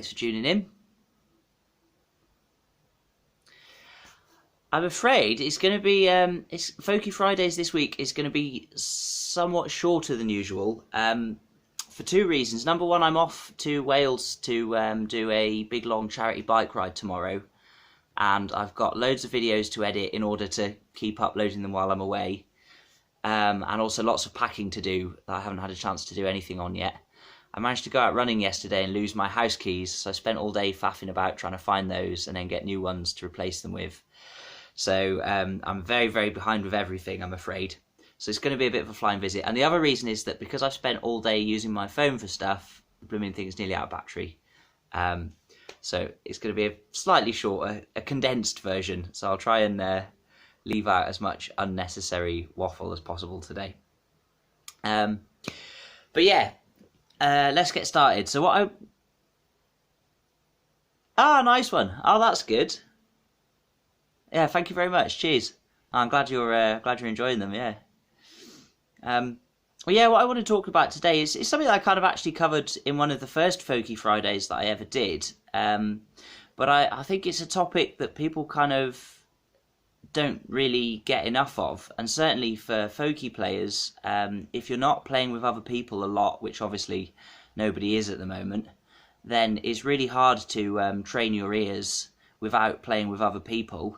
Thanks for tuning in. I'm afraid it's going to be Folky Fridays this week is going to be somewhat shorter than usual for two reasons. Number one, I'm off to Wales to do a big long charity bike ride tomorrow, and I've got loads of videos to edit in order to keep uploading them while I'm away, and also lots of packing to do that I haven't had a chance to do anything on yet. I managed to go out running yesterday and lose my house keys, so I spent all day faffing about trying to find those and then get new ones to replace them with. So I'm very, very behind with everything, I'm afraid. So it's going to be a bit of a flying visit. And the other reason is that because I've spent all day using my phone for stuff, the blooming thing is nearly out of battery. So it's going to be a slightly shorter, a condensed version. So I'll try and leave out as much unnecessary waffle as possible today. But yeah. Let's get started. So nice one. Oh, that's good. Yeah, thank you very much. Cheers. I'm glad you're enjoying them. Yeah. Well, yeah. What I want to talk about today is something that I kind of actually covered in one of the first Folky Fridays that I ever did. But I think it's a topic that people kind of don't really get enough of, and certainly for folky players, if you're not playing with other people a lot, which obviously nobody is at the moment, then it's really hard to train your ears without playing with other people.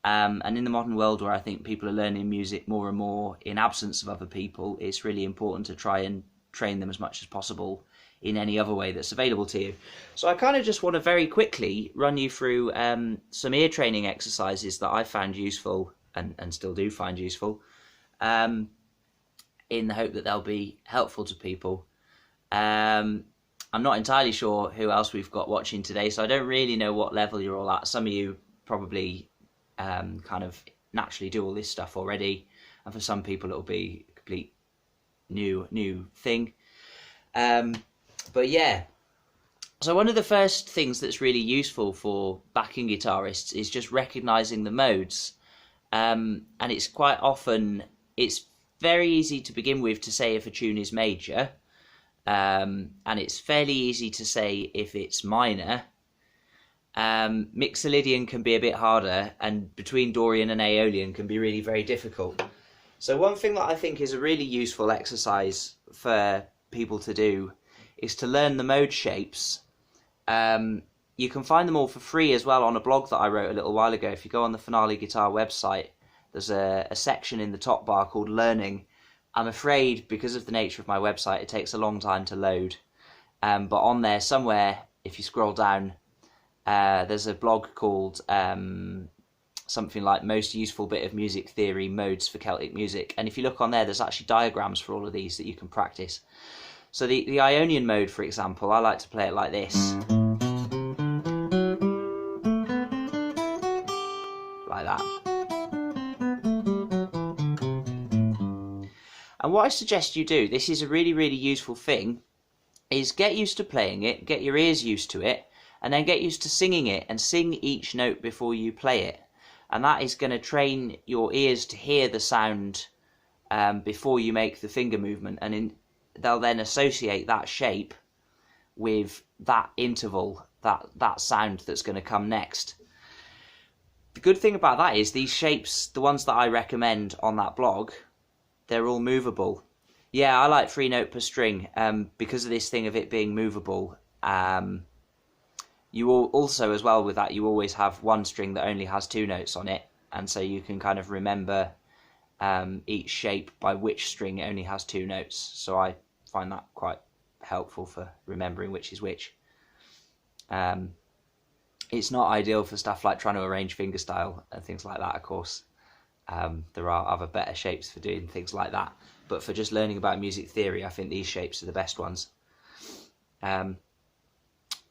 And in the modern world where I think people are learning music more and more in absence of other people, it's really important to try and train them as much as possible in any other way that's available to you. So I kind of just want to very quickly run you through some ear training exercises that I found useful and still do find useful, in the hope that they'll be helpful to people. I'm not entirely sure who else we've got watching today, so I don't really know what level you're all at. Some of you probably kind of naturally do all this stuff already, and for some people it'll be a complete new thing. But yeah, so one of the first things that's really useful for backing guitarists is just recognising the modes. And it's quite often, it's very easy to begin with to say if a tune is major, and it's fairly easy to say if it's minor. Mixolydian can be a bit harder, and between Dorian and Aeolian can be really very difficult. So one thing that I think is a really useful exercise for people to do is to learn the mode shapes. You can find them all for free as well on a blog that I wrote a little while ago. If you go on the Finale Guitar website, there's a section in the top bar called Learning. I'm afraid, because of the nature of my website, it takes a long time to load. But on there somewhere, if you scroll down, there's a blog called something like Most Useful Bit of Music Theory, Modes for Celtic Music. And if you look on there, there's actually diagrams for all of these that you can practice. So the Ionian mode, for example, I like to play it like this. Like that. And what I suggest you do, this is a really, really useful thing, is get used to playing it, get your ears used to it, and then get used to singing it, and sing each note before you play it. And that is going to train your ears to hear the sound before you make the finger movement, and they'll then associate that shape with that interval, that sound that's going to come next. The good thing about that is these shapes, the ones that I recommend on that blog, they're all movable. Yeah, I like 3 note per string because of this thing of it being movable. You will also, as well with that, you always have one string that only has 2 notes on it, and so you can kind of remember each shape by which string it only has 2 notes. So I find that quite helpful for remembering which is which. It's not ideal for stuff like trying to arrange fingerstyle and things like that, of course. There are other better shapes for doing things like that, but for just learning about music theory, I think these shapes are the best ones.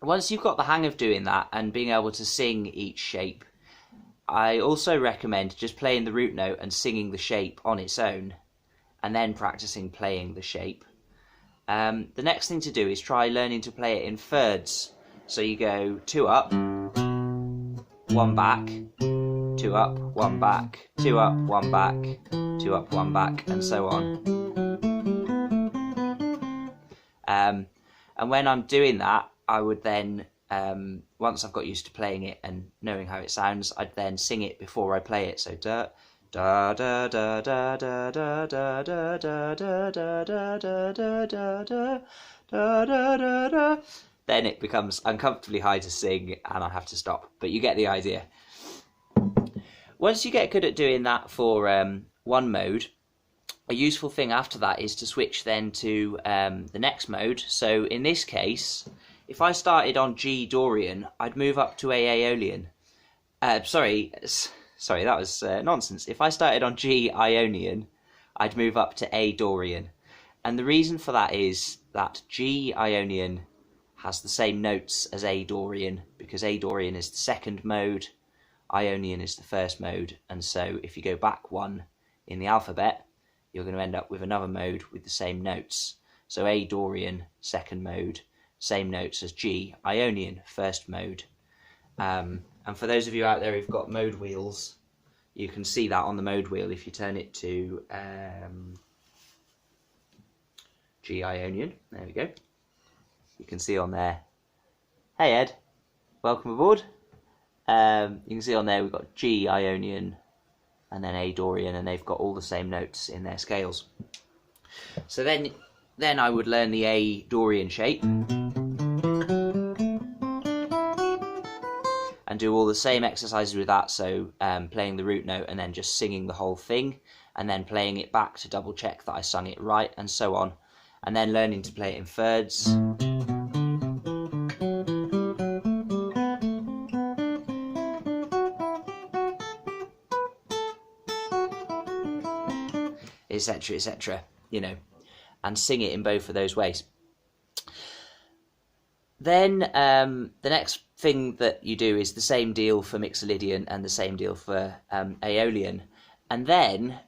Once you've got the hang of doing that and being able to sing each shape, I also recommend just playing the root note and singing the shape on its own, and then practicing playing the shape. The next thing to do is try learning to play it in thirds. So you go 2 up, 1 back, 2 up, 1 back, 2 up, 1 back, 2 up, 1 back, and so on. And when I'm doing that, I would then once I've got used to playing it and knowing how it sounds, I'd then sing it before I play it. So da da da da da da da da da da da da da da da da da da da. Then it becomes uncomfortably high to sing and I have to stop. But you get the idea. Once you get good at doing that for one mode, a useful thing after that is to switch then to the next mode. So in this case, if I started on G Dorian, I'd move up to A Aeolian. Sorry, that was nonsense. If I started on G Ionian, I'd move up to A Dorian. And the reason for that is that G Ionian has the same notes as A Dorian, because A Dorian is the second mode, Ionian is the first mode, and so if you go back one in the alphabet, you're going to end up with another mode with the same notes. So A Dorian, second mode, same notes as G Ionian, first mode. And for those of you out there who've got mode wheels, you can see that on the mode wheel if you turn it to G Ionian. There we go. You can see on there, hey Ed, welcome aboard. You can see on there we've got G Ionian and then A Dorian, and they've got all the same notes in their scales. So then I would learn the A Dorian shape and do all the same exercises with that, so playing the root note and then just singing the whole thing, and then playing it back to double check that I sung it right, and so on, and then learning to play it in thirds. Etc, etc, you know, and sing it in both of those ways. Then the next thing that you do is the same deal for Mixolydian and the same deal for Aeolian. And then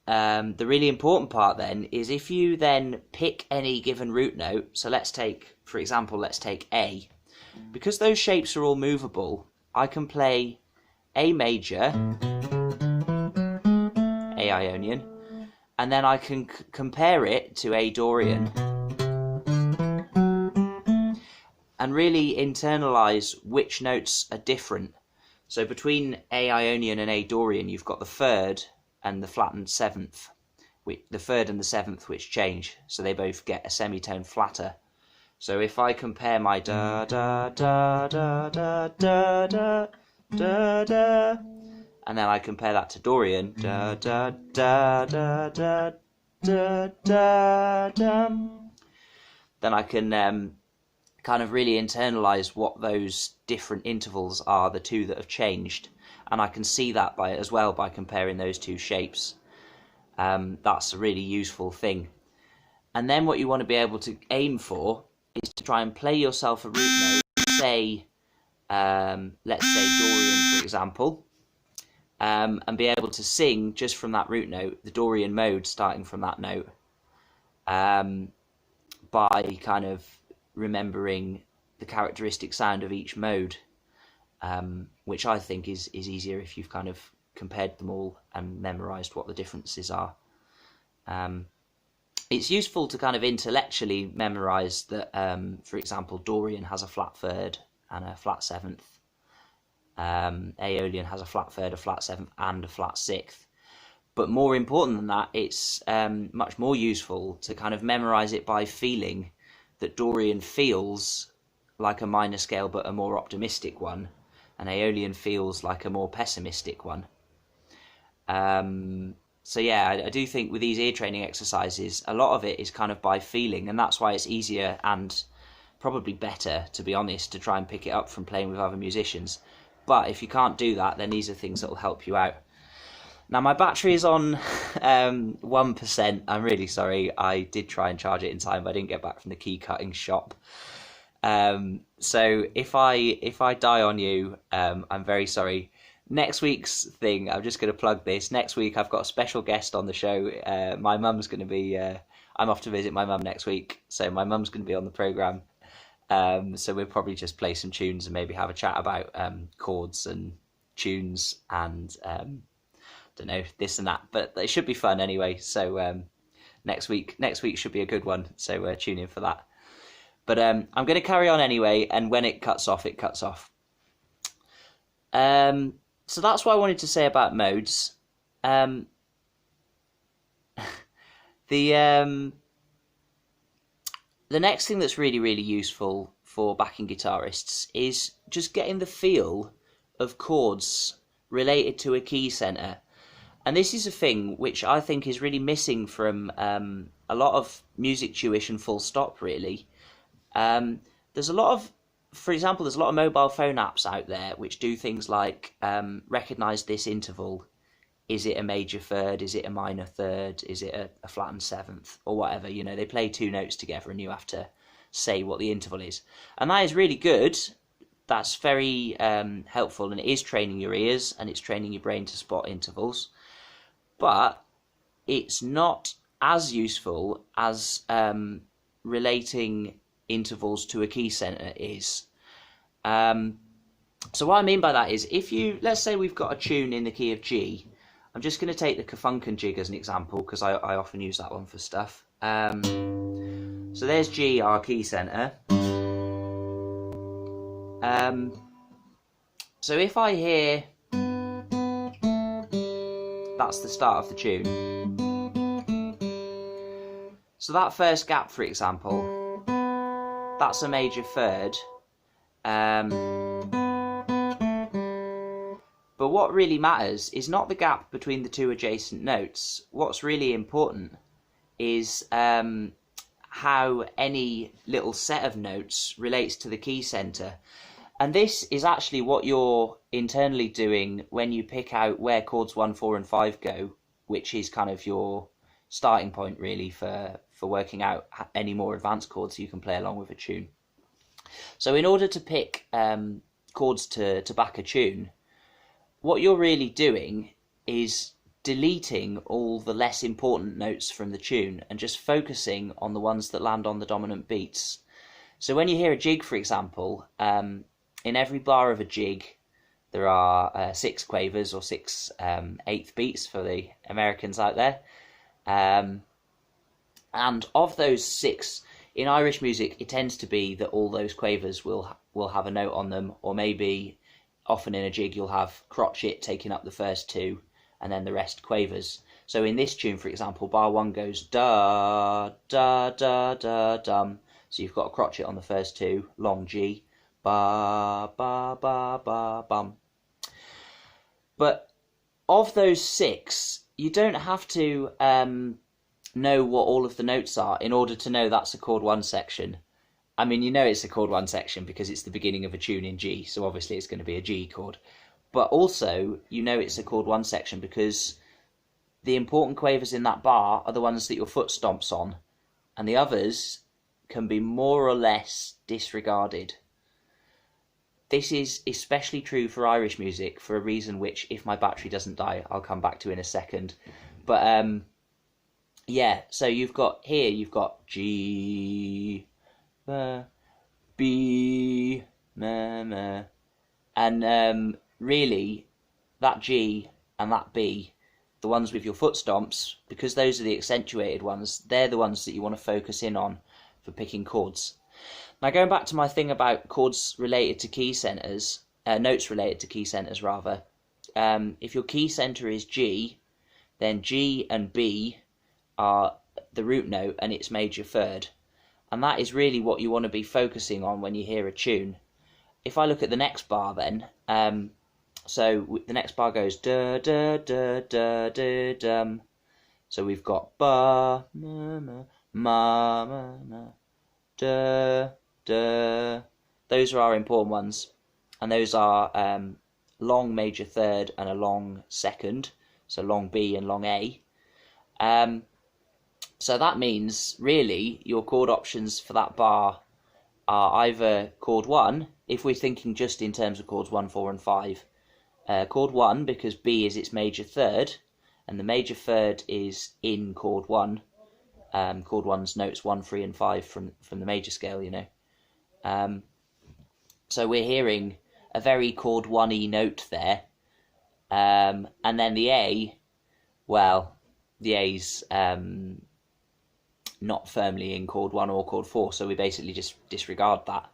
the really important part then is if you then pick any given root note, so let's take, for example, let's take A. Because those shapes are all movable, I can play A major, A Ionian, and then I can compare it to A Dorian and really internalize which notes are different. So between A Ionian and A Dorian, you've got the third and the flattened seventh, the third and the seventh which change, so they both get a semitone flatter. So if I compare my da da da da da da da da da, and then I compare that to Dorian, da da da da da da da da, then I can kind of really internalize what those different intervals are, the two that have changed, and I can see that as well by comparing those two shapes. That's a really useful thing. And then what you want to be able to aim for is to try and play yourself a root note, say, let's say Dorian, for example, and be able to sing just from that root note, the Dorian mode starting from that note, by kind of remembering the characteristic sound of each mode, which I think is easier if you've kind of compared them all and memorized what the differences are. It's useful to kind of intellectually memorize that, for example, Dorian has a flat third and a flat seventh. Aeolian has a flat third, a flat seventh, and a flat sixth. But more important than that, it's much more useful to kind of memorize it by feeling that Dorian feels like a minor scale but a more optimistic one, and Aeolian feels like a more pessimistic one. So yeah, I do think with these ear training exercises, a lot of it is kind of by feeling, and that's why it's easier and probably better, to be honest, to try and pick it up from playing with other musicians. But if you can't do that, then these are things that will help you out. Now my battery is on 1%. I'm really sorry. I did try and charge it in time, but I didn't get back from the key cutting shop. So if I die on you, I'm very sorry. Next week's thing, I'm just going to plug this. Next week I've got a special guest on the show. My mum's going to be, I'm off to visit my mum next week, so my mum's going to be on the programme. So we'll probably just play some tunes and maybe have a chat about chords and tunes and don't know, this and that, but it should be fun anyway. So next week should be a good one, so tune in for that. But I'm going to carry on anyway, and when it cuts off, it cuts off. So that's what I wanted to say about modes. The next thing that's really, really useful for backing guitarists is just getting the feel of chords related to a key centre. And this is a thing which I think is really missing from a lot of music tuition full stop, really. There's a lot of, for example, there's a lot of mobile phone apps out there which do things like recognise this interval. Is it a major third? Is it a minor third? Is it a flattened seventh? Or whatever, you know, they play two notes together and you have to say what the interval is. And that is really good. That's very helpful, and it is training your ears and it's training your brain to spot intervals. But it's not as useful as relating intervals to a key centre is. So what I mean by that is, if you, let's say we've got a tune in the key of G. I'm just going to take the Kafunken jig as an example because I often use that one for stuff. So there's G, our key centre. So if I hear, that's the start of the tune. So that first gap, for example, that's a major third. But what really matters is not the gap between the two adjacent notes. What's really important is how any little set of notes relates to the key centre. And this is actually what you're internally doing when you pick out where chords 1, 4 and 5 go, which is kind of your starting point really for working out any more advanced chords you can play along with a tune. So in order to pick chords to back a tune, what you're really doing is deleting all the less important notes from the tune and just focusing on the ones that land on the dominant beats. So when you hear a jig, for example, in every bar of a jig there are 6 quavers or 6 eighth beats for the Americans out there. And of those 6, in Irish music it tends to be that all those quavers will have a note on them, or maybe often in a jig you'll have crotchet taking up the first 2 and then the rest quavers. So in this tune, for example, bar 1 goes da, da, da, da, dum. So you've got a crotchet on the first 2, long G, ba, ba, ba, ba, bum. But of those 6, you don't have to know what all of the notes are in order to know that's a chord 1 section. I mean, you know it's a chord 1 section because it's the beginning of a tune in G, so obviously it's going to be a G chord. But also, you know it's a chord 1 section because the important quavers in that bar are the ones that your foot stomps on, and the others can be more or less disregarded. This is especially true for Irish music for a reason which, if my battery doesn't die, I'll come back to in a second. But yeah, so you've got G, B, and really that G and that B, the ones with your foot stomps, because those are the accentuated ones, they're the ones that you want to focus in on for picking chords. Now going back to my thing about chords related to key centres, notes related to key centres rather, if your key centre is G, then G and B are the root note and its major third. And that is really what you want to be focusing on when you hear a tune. If I look at the next bar then, so the next bar goes da da da da da dum. So we've got ba ma ma ma ma ma da da. Those are our important ones, and those are long major third and a long second. So long B and long A. So that means really your chord options for that bar are either chord 1, if we're thinking just in terms of chords 1, 4 and 5. Chord 1 because B is its major third, and the major third is in chord 1. Chord 1's notes 1, 3 and 5 from the major scale, you know. So we're hearing a very chord 1-y note there. And then the A, well, the A's not firmly in chord 1 or chord 4, so we basically just disregard that.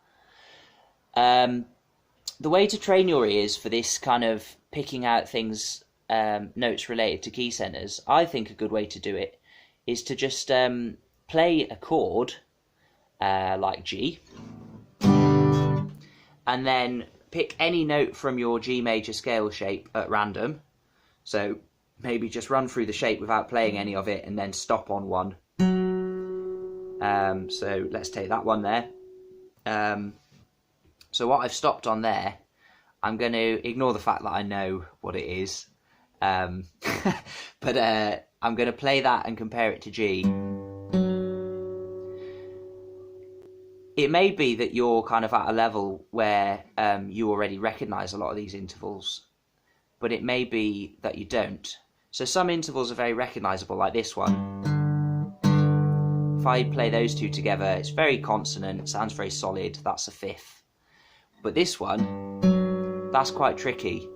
The way to train your ears for this kind of picking out things, notes related to key centres, I think a good way to do it is to just play a chord like G, and then pick any note from your G major scale shape at random. So maybe just run through the shape without playing any of it and then stop on one. So let's take that one there. So what I've stopped on there, I'm going to ignore the fact that I know what it is. But I'm going to play that and compare it to G. It may be that you're kind of at a level where you already recognise a lot of these intervals, but it may be that you don't. So some intervals are very recognisable, like this one. If I play those two together, it's very consonant, it sounds very solid, that's a fifth. But this one, that's quite tricky.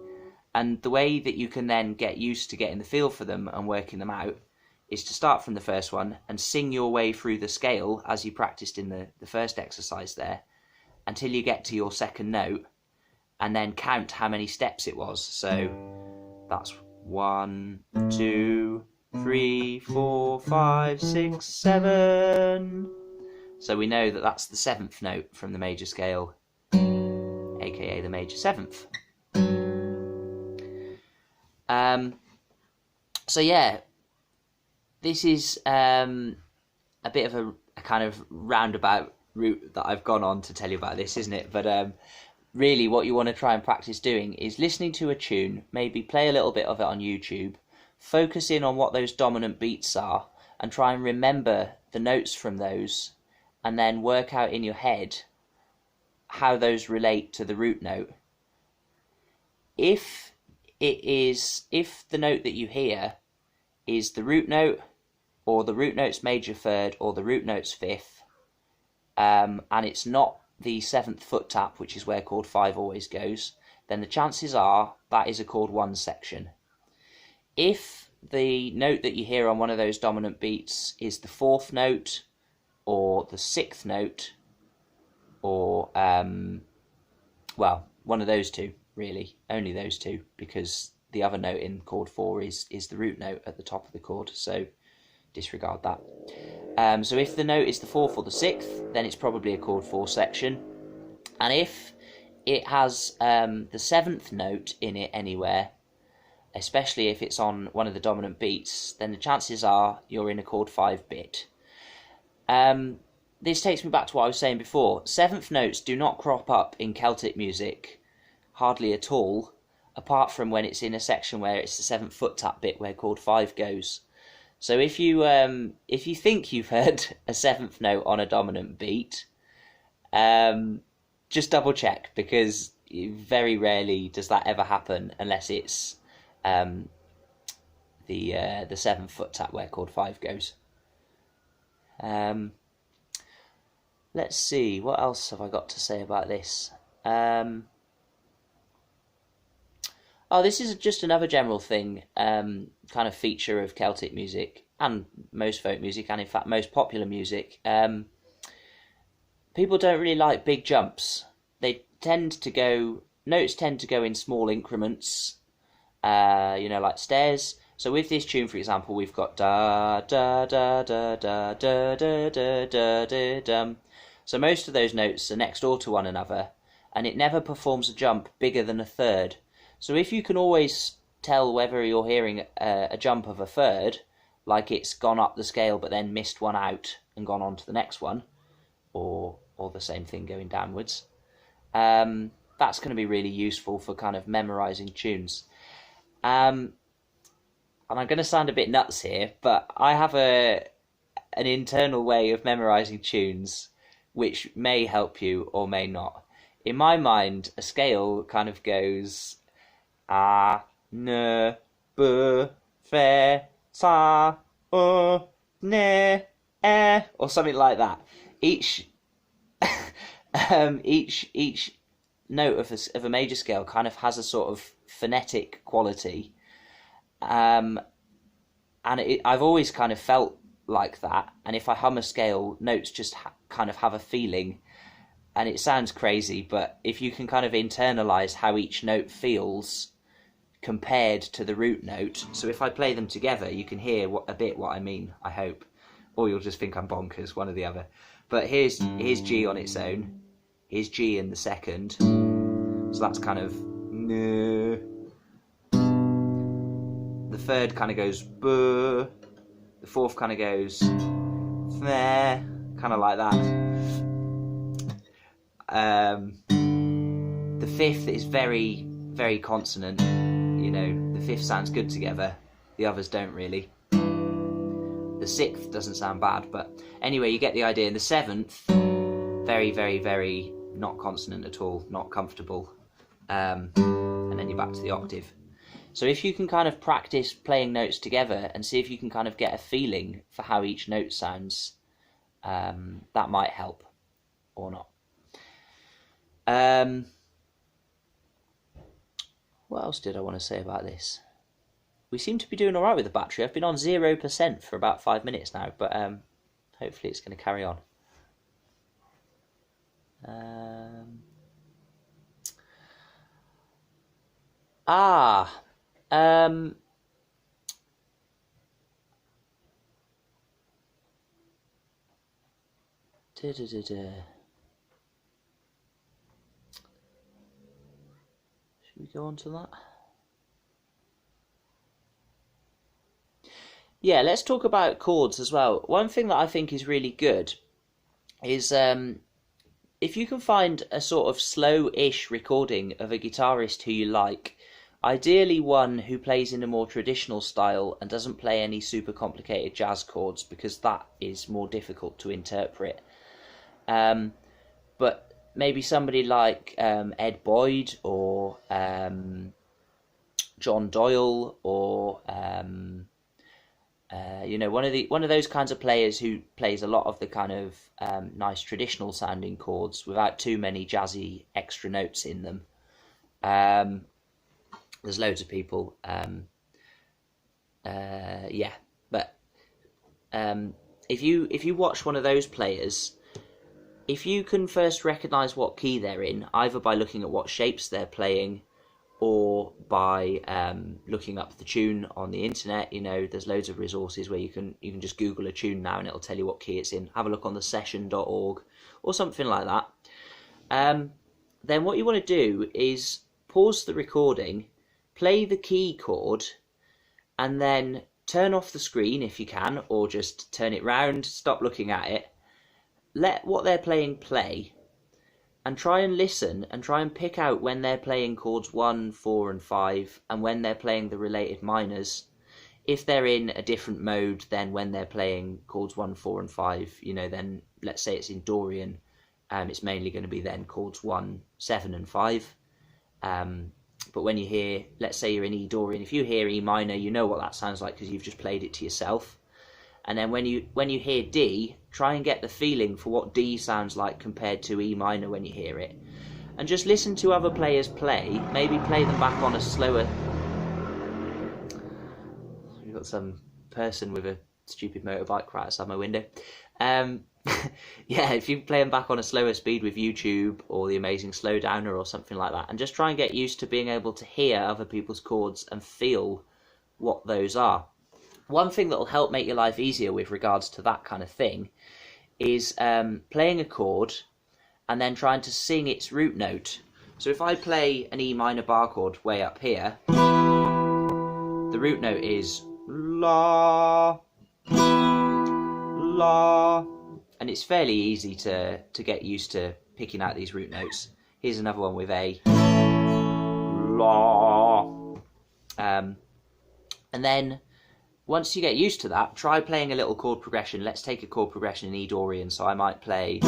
And the way that you can then get used to getting the feel for them and working them out is to start from the first one and sing your way through the scale as you practiced in the first exercise there until you get to your second note, and then count how many steps it was. So that's 1, 2, 3, 4, 5, 6, 7. So we know that that's the 7th note from the major scale, aka the major 7th. So yeah, this is a bit of a kind of roundabout route that I've gone on to tell you about this, isn't it? But really what you want to try and practice doing is listening to a tune, maybe play a little bit of it on YouTube, focus in on what those dominant beats are and try and remember the notes from those, and then work out in your head how those relate to the root note. If the note that you hear is the root note, or the root note's major third, or the root note's fifth, and it's not the 7th foot tap, which is where chord 5 always goes, then the chances are that is a chord 1 section. If the note that you hear on one of those dominant beats is the 4th note, or the 6th note, or, well, one of those two, really, only those two, because the other note in chord 4 is the root note at the top of the chord, so disregard that. So if the note is the 4th or the 6th, then it's probably a chord 4 section. And if it has the 7th note in it anywhere, especially if it's on one of the dominant beats, then the chances are you're in a chord 5 bit. This takes me back to what I was saying before. 7th notes do not crop up in Celtic music hardly at all, apart from when it's in a section where it's the 7th foot tap bit where chord 5 goes. So if you think you've heard a 7th note on a dominant beat, just double check, because very rarely does that ever happen unless it's the 7th foot tap where chord 5 goes. Let's see, what else have I got to say about this? Oh, this is just another general thing, kind of feature of Celtic music, and most folk music, and in fact most popular music. People don't really like big jumps. Notes tend to go in small increments, like stairs. So with this tune, for example, we've got da da da da da da da da da da dum. So most of those notes are next door to one another, and it never performs a jump bigger than a third. So if you can always tell whether you're hearing a jump of a third, like it's gone up the scale but then missed one out and gone on to the next one, or the same thing going downwards, that's going to be really useful for kind of memorising tunes. And I'm going to sound a bit nuts here, but I have an internal way of memorising tunes which may help you or may not. In my mind, a scale kind of goes A, N, B, F, Ta, O, N, E, or something like that. Each note of a major scale kind of has a sort of phonetic quality, and I've always kind of felt like that, and if I hum a scale, notes just kind of have a feeling, and it sounds crazy, but if you can kind of internalize how each note feels compared to the root note, so if I play them together, you can hear a bit what I mean, I hope, or you'll just think I'm bonkers, one or the other. But here's G on its own, here's G in the second, so that's kind of the third kind of goes buh, the fourth kind of goes there, kind of like that. The fifth is very, very consonant. You know, the fifth sounds good together. The others don't really. The sixth doesn't sound bad, but anyway, you get the idea. And the seventh, very, very, very not consonant at all, not comfortable. And then you're back to the octave. So if you can kind of practice playing notes together and see if you can kind of get a feeling for how each note sounds, that might help, or not. What else did I want to say about this? We seem to be doing alright with the battery. I've been on 0% for about 5 minutes now, but hopefully it's going to carry on. Should we go on to that? Yeah, let's talk about chords as well. One thing that I think is really good is if you can find a sort of slow-ish recording of a guitarist who you like, ideally one who plays in a more traditional style and doesn't play any super complicated jazz chords, because that is more difficult to interpret. But maybe somebody like Ed Boyd or John Doyle, or you know, one of those kinds of players who plays a lot of the kind of nice traditional sounding chords without too many jazzy extra notes in them. There's loads of people. Yeah, but if you watch one of those players, if you can first recognise what key they're in, either by looking at what shapes they're playing, or by looking up the tune on the internet, you know, there's loads of resources where you can just Google a tune now and it'll tell you what key it's in. Have a look on the session.org or something like that. Then what you want to do is pause the recording, play the key chord, and then turn off the screen if you can, or just turn it round, stop looking at it, let what they're playing play, and try and listen and try and pick out when they're playing chords 1, 4 and 5 and when they're playing the related minors. If they're in a different mode than when they're playing chords 1, 4 and 5, you know, then let's say it's in Dorian, it's mainly going to be then chords 1, 7 and 5. But when you hear, let's say you're in E Dorian, if you hear E minor, you know what that sounds like because you've just played it to yourself. And then when you hear D, try and get the feeling for what D sounds like compared to E minor when you hear it. And just listen to other players play, maybe play them back on a slower... We've got some person with a stupid motorbike right outside my window. Yeah, if you play them back on a slower speed with YouTube or the Amazing Slowdowner or something like that, and just try and get used to being able to hear other people's chords and feel what those are. One thing that will help make your life easier with regards to that kind of thing is playing a chord and then trying to sing its root note. So if I play an E minor bar chord way up here, the root note is La, La, and it's fairly easy to get used to picking out these root notes. Here's another one with A, La, and then once you get used to that, try playing a little chord progression. Let's take a chord progression in E Dorian. So I might play...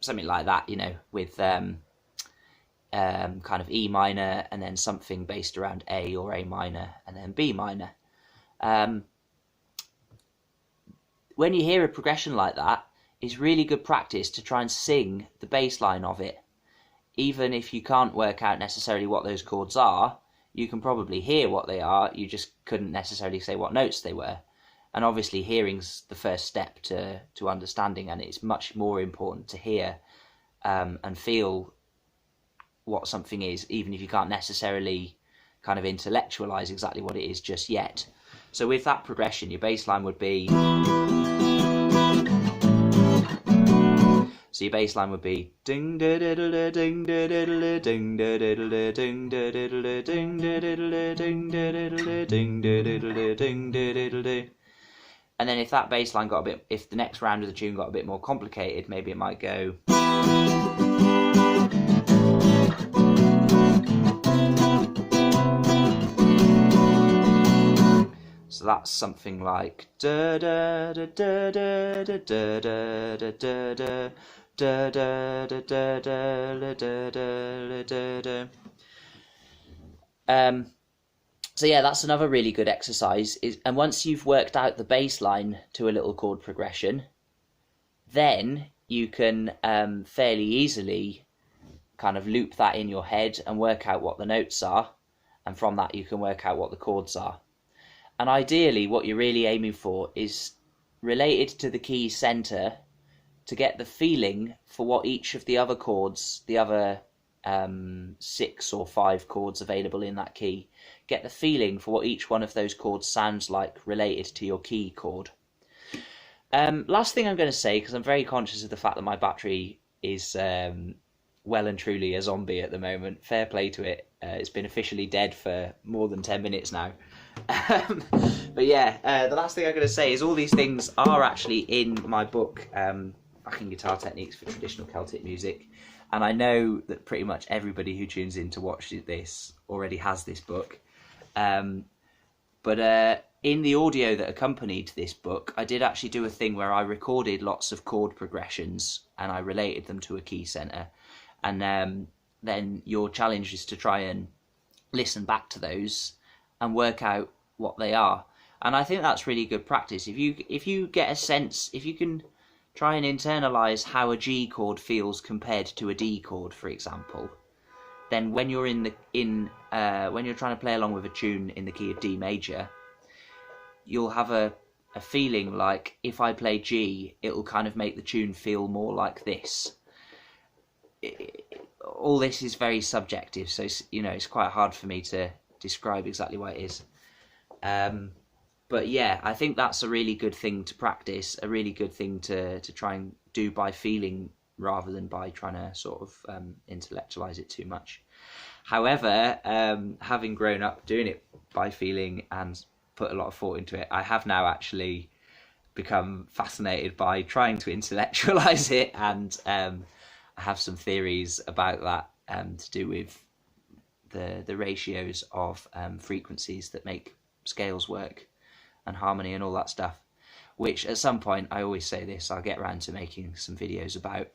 something like that, you know, with kind of E minor and then something based around A or A minor and then B minor. when you hear a progression like that, it's really good practice to try and sing the bass line of it. Even if you can't work out necessarily what those chords are, you can probably hear what they are, you just couldn't necessarily say what notes they were. And obviously hearing's the first step to understanding, and it's much more important to hear and feel what something is, even if you can't necessarily kind of intellectualize exactly what it is just yet. So with that progression, your bass line would be... So your bass line would be ding da da da ding da da da ding da da da ding da da da ding da da da ding da da da ding da da da ding da da da. And then if that bass line got a bit, if the next round of the tune got a bit more complicated, maybe it might go. So that's something like da da da da da da da da da da da da da da da da da. So yeah, that's another really good exercise. And once you've worked out the bass line to a little chord progression, then you can fairly easily kind of loop that in your head and work out what the notes are, and from that you can work out what the chords are. And ideally what you're really aiming for is related to the key centre, to get the feeling for what each of the other chords, the other 6 or 5 chords available in that key, get the feeling for what each one of those chords sounds like related to your key chord. Last thing I'm going to say, because I'm very conscious of the fact that my battery is well and truly a zombie at the moment. Fair play to it. It's been officially dead for more than 10 minutes now. But yeah, the last thing I'm going to say is all these things are actually in my book, Backing Guitar Techniques for Traditional Celtic Music. And I know that pretty much everybody who tunes in to watch this already has this book. But in the audio that accompanied this book, I did actually do a thing where I recorded lots of chord progressions and I related them to a key centre. And then your challenge is to try and listen back to those and work out what they are. And I think that's really good practice. If you get a sense, if you can try and internalise how a G chord feels compared to a D chord, for example, then when you're when you're trying to play along with a tune in the key of D major, you'll have a feeling like if I play G, it'll kind of make the tune feel more like this. All this is very subjective, so it's quite hard for me to describe exactly what it is. But yeah, I think that's a really good thing to practice, a really good thing to try and do by feeling rather than by trying to sort of intellectualize it too much. However, having grown up doing it by feeling and put a lot of thought into it, I have now actually become fascinated by trying to intellectualize it, and I have some theories about that to do with the ratios of frequencies that make scales work and harmony and all that stuff, which at some point, I always say this, I'll get around to making some videos about,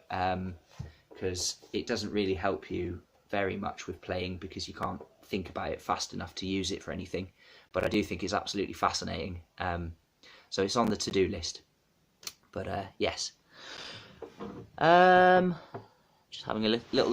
because it doesn't really help you very much with playing because you can't think about it fast enough to use it for anything, but I do think it's absolutely fascinating. So it's on the to-do list. But yes, just having a little look